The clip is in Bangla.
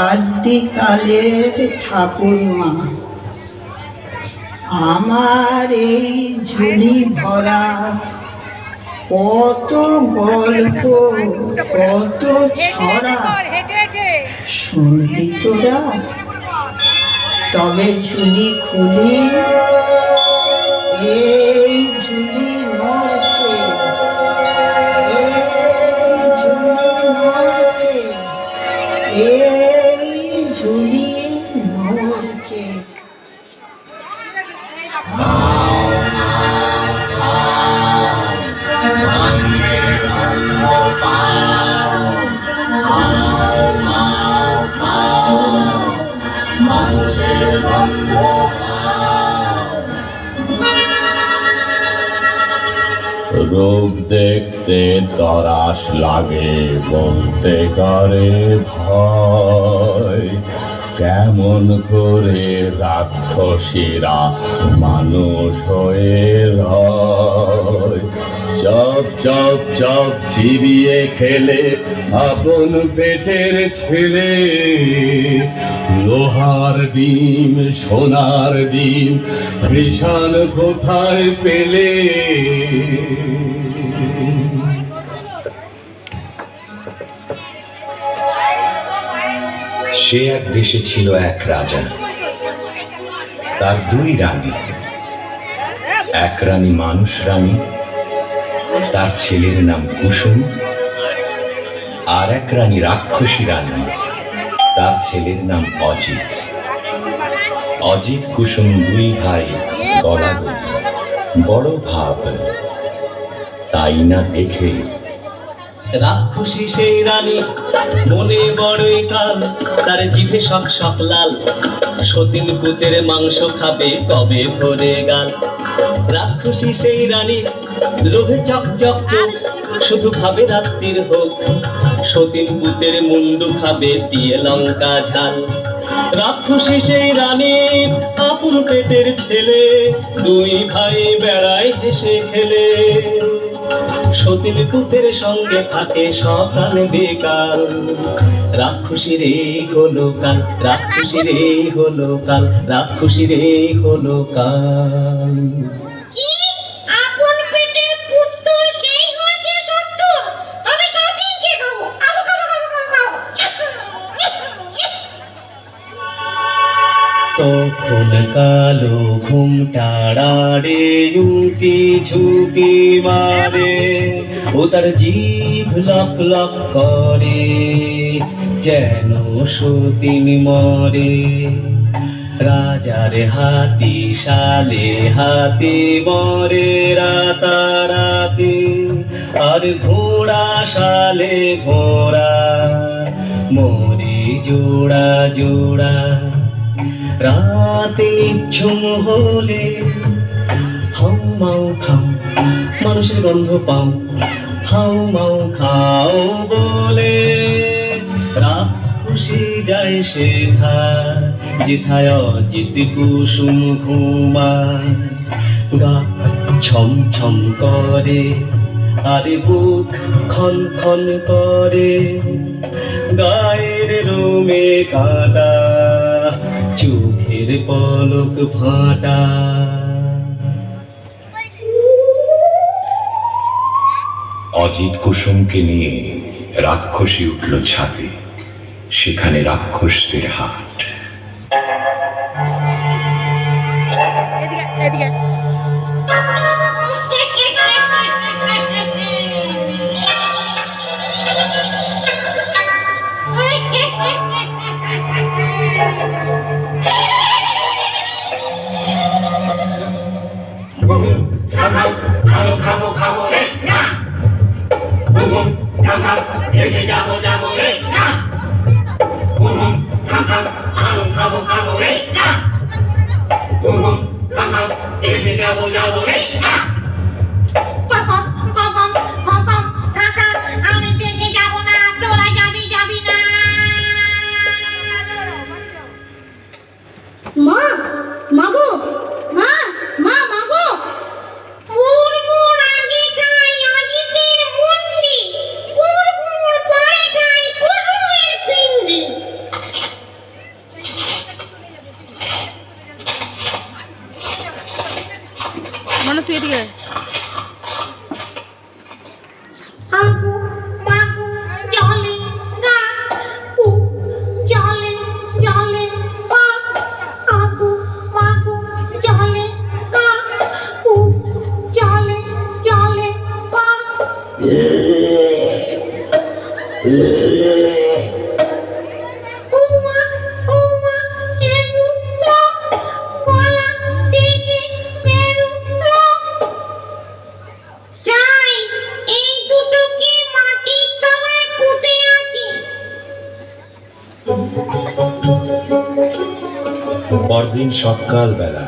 আদিকালের ঠাকুরমা আমার এই ঝুলি ভরা কত গল্প কত ছড়া শুনবি তোরা? তবে ঝুলি খুলি, এই ঝুলি নড়ছে, এই ঝুলি নড়ছে, এই ঝুলি নড়ছে। রূপ দেখতে তরাস লাগে, বলতে করে ভয়। কেমন করে রাক্ষসীরা মানুষ হয়ে রয়। চপ চপ চপ চিবিয়ে খেলে আপন পেটের ছেলে। লোহার ডিম সোনার ডিম কৃষাণ কোথায় পেলে? সে এক দেশে ছিল এক রাজা, তার দুই রানী। এক রানী মানুষ রানী, তার ছেলের নাম কুসুম। আর এক রানী রাক্ষসী রানী, তার ছেলের নাম অজিত। অজিত কুসুম দুই ভাই গলাগলি, বড় ভাব। তাই না দেখে রাক্ষসী সেই রানী মনে বড়ই কাল, তার জিভে শক শক লাল। সতীন পুতের মাংস খাবে কবে ভরে গাল। রাক্ষসী সেই রানী লোভে চক চক চোখ, শুধু ভাবে রাত্রির হোক। সতীন পুতের মুন্ডু খাবে দিয়ে লঙ্কা ঝাল। রাক্ষসী সেই রানী আপন পেটের ছেলে, দুই ভাই বেড়ায় হেসে খেলে। সতীন পুতের সঙ্গে থাকে সকাল বিকাল। রাক্ষসী রে হলো কাল, রাক্ষসী রে হলো কাল, রাক্ষসী রে হলো কাল। তখন কালো ঘুমটাড়া রে উঁকি ঝুঁকি মারে। ও তার জিভ লক লক করে, যেন সতীন মরে। রাজার হাতি শালে হাতি মরে রাতারাতি। আর ঘোড়া শালে ঘোড়া মরে জোড়া জোড়া। রাতে ঝুম হলে হাউ মাউ খাও, মানুষের গন্ধ পাও। হাউ মাউ খাও বলে রাক্ষসী যায় সেথায়, যেথায় অজিত কুসুম ঘুমায়। গা ছম ছম করে আর বুক খন খন করে। গায়ের রুমে কাটা, চোখের পলক ফাটা। অজিত কুসুমকে নিয়ে রাক্ষসী উঠল ছাদে, সেখানে রাক্ষসদের হাট। মা মাগো, মা মা মাগো, মোর মোর আগে গায় অজিতের মুন্ডি, মোর মোর পরে গায় কুসুমের পিণ্ডি। তুই এদিকে আগু মাগু জলে গা উ জলে জলে পা আগু মাগু জলে গা উ জলে জলে পা উমা উমা এগুলো গলা থেকে বেরুলো যাই এই দুটো কি মাটির তলায় পুঁতে আছে পরদিন সকালবেলা